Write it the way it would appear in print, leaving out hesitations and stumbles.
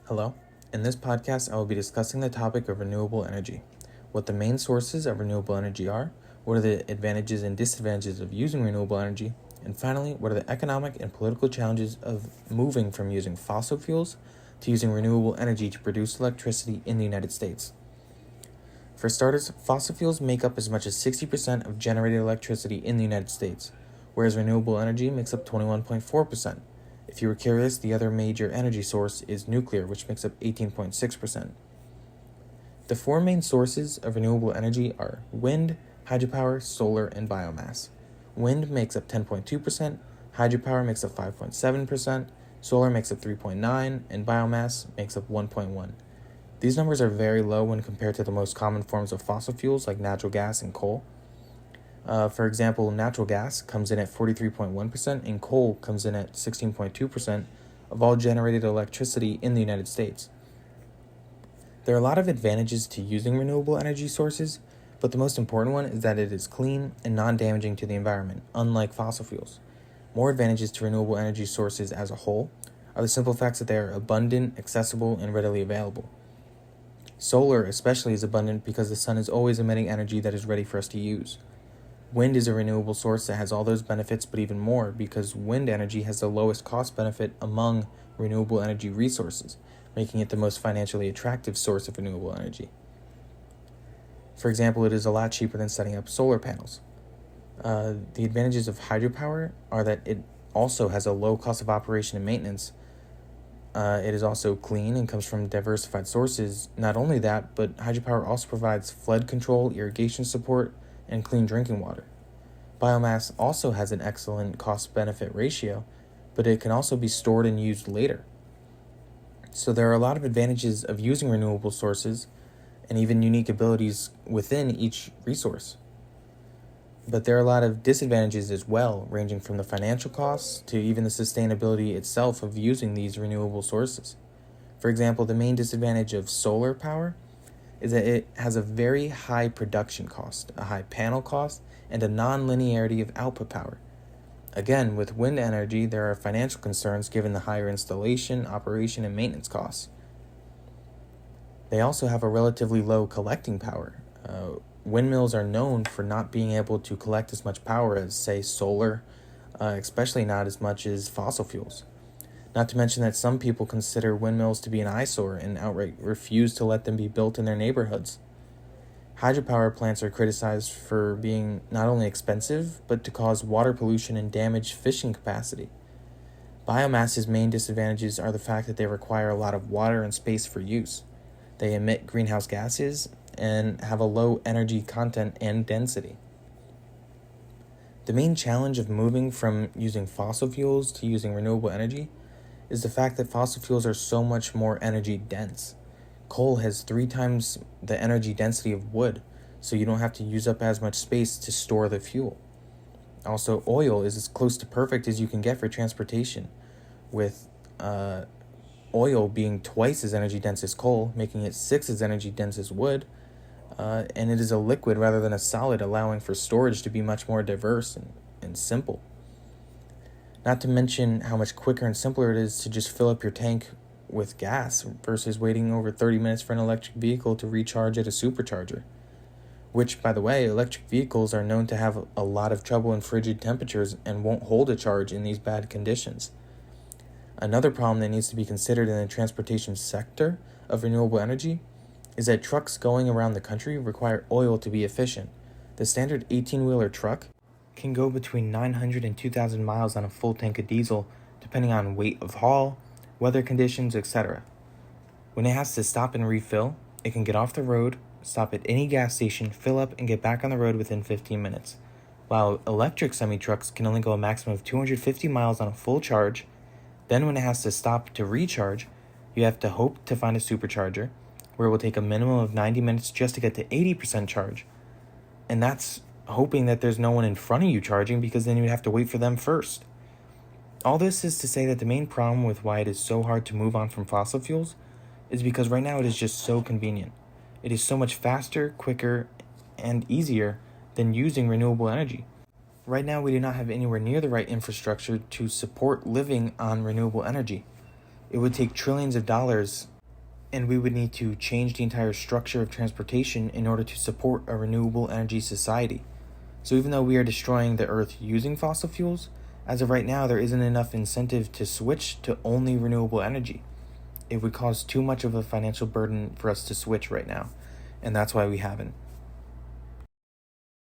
Hello. In this podcast, I will be discussing the topic of renewable energy, what the main sources of renewable energy are, what are the advantages and disadvantages of using renewable energy, and finally, what are the economic and political challenges of moving from using fossil fuels to using renewable energy to produce electricity in the United States. For starters, fossil fuels make up as much as 60% of generated electricity in the United States, whereas renewable energy makes up 21.4%. If you were curious, the other major energy source is nuclear, which makes up 18.6%. The four main sources of renewable energy are wind, hydropower, solar, and biomass. Wind makes up 10.2%, hydropower makes up 5.7%, solar makes up 3.9%, and biomass makes up 1.1%. These numbers are very low when compared to the most common forms of fossil fuels like natural gas and coal. For example, natural gas comes in at 43.1% and coal comes in at 16.2% of all generated electricity in the United States. There are a lot of advantages to using renewable energy sources, but the most important one is that it is clean and non-damaging to the environment, unlike fossil fuels. More advantages to renewable energy sources as a whole are the simple facts that they are abundant, accessible, and readily available. Solar especially is abundant because the sun is always emitting energy that is ready for us to use. Wind is a renewable source that has all those benefits, but even more because wind energy has the lowest cost benefit among renewable energy resources, making it the most financially attractive source of renewable energy. For example, it is a lot cheaper than setting up solar panels. The advantages of hydropower are that it also has a low cost of operation and maintenance. It is also clean and comes from diversified sources. Not only that, but hydropower also provides flood control, irrigation support, and clean drinking water. Biomass also has an excellent cost-benefit ratio, but it can also be stored and used later. So there are a lot of advantages of using renewable sources and even unique abilities within each resource. But there are a lot of disadvantages as well, ranging from the financial costs to even the sustainability itself of using these renewable sources. For example, the main disadvantage of solar power is that it has a very high production cost, a high panel cost, and a non-linearity of output power. Again, with wind energy, there are financial concerns given the higher installation, operation, and maintenance costs. They also have a relatively low collecting power. Windmills are known for not being able to collect as much power as, say, solar, especially not as much as fossil fuels. Not to mention that some people consider windmills to be an eyesore and outright refuse to let them be built in their neighborhoods. Hydropower plants are criticized for being not only expensive, but to cause water pollution and damage fishing capacity. Biomass's main disadvantages are the fact that they require a lot of water and space for use. They emit greenhouse gases and have a low energy content and density. The main challenge of moving from using fossil fuels to using renewable energy is the fact that fossil fuels are so much more energy dense. Coal has 3 times the energy density of wood, so you don't have to use up as much space to store the fuel. Also, oil is as close to perfect as you can get for transportation, with oil being twice as energy dense as coal, making it 6 as energy dense as wood, and it is a liquid rather than a solid, allowing for storage to be much more diverse and simple. Not to mention how much quicker and simpler it is to just fill up your tank with gas versus waiting over 30 minutes for an electric vehicle to recharge at a supercharger. Which, by the way, electric vehicles are known to have a lot of trouble in frigid temperatures and won't hold a charge in these bad conditions. Another problem that needs to be considered in the transportation sector of renewable energy is that trucks going around the country require oil to be efficient. The standard 18-wheeler truck can go between 900 and 2,000 miles on a full tank of diesel, depending on weight of haul, weather conditions, etc. When it has to stop and refill, it can get off the road, stop at any gas station, fill up, and get back on the road within 15 minutes. While electric semi-trucks can only go a maximum of 250 miles on a full charge. Then when it has to stop to recharge, you have to hope to find a supercharger, where it will take a minimum of 90 minutes just to get to 80% charge. And that's hoping that there's no one in front of you charging, because then you'd have to wait for them first. All this is to say that the main problem with why it is so hard to move on from fossil fuels is because right now it is just so convenient. It is so much faster, quicker, and easier than using renewable energy. Right now, we do not have anywhere near the right infrastructure to support living on renewable energy. It would take trillions of dollars And we would need to change the entire structure of transportation in order to support a renewable energy society. So even though we are destroying the earth using fossil fuels, as of right now, there isn't enough incentive to switch to only renewable energy. It would cause too much of a financial burden for us to switch right now, and that's why we haven't.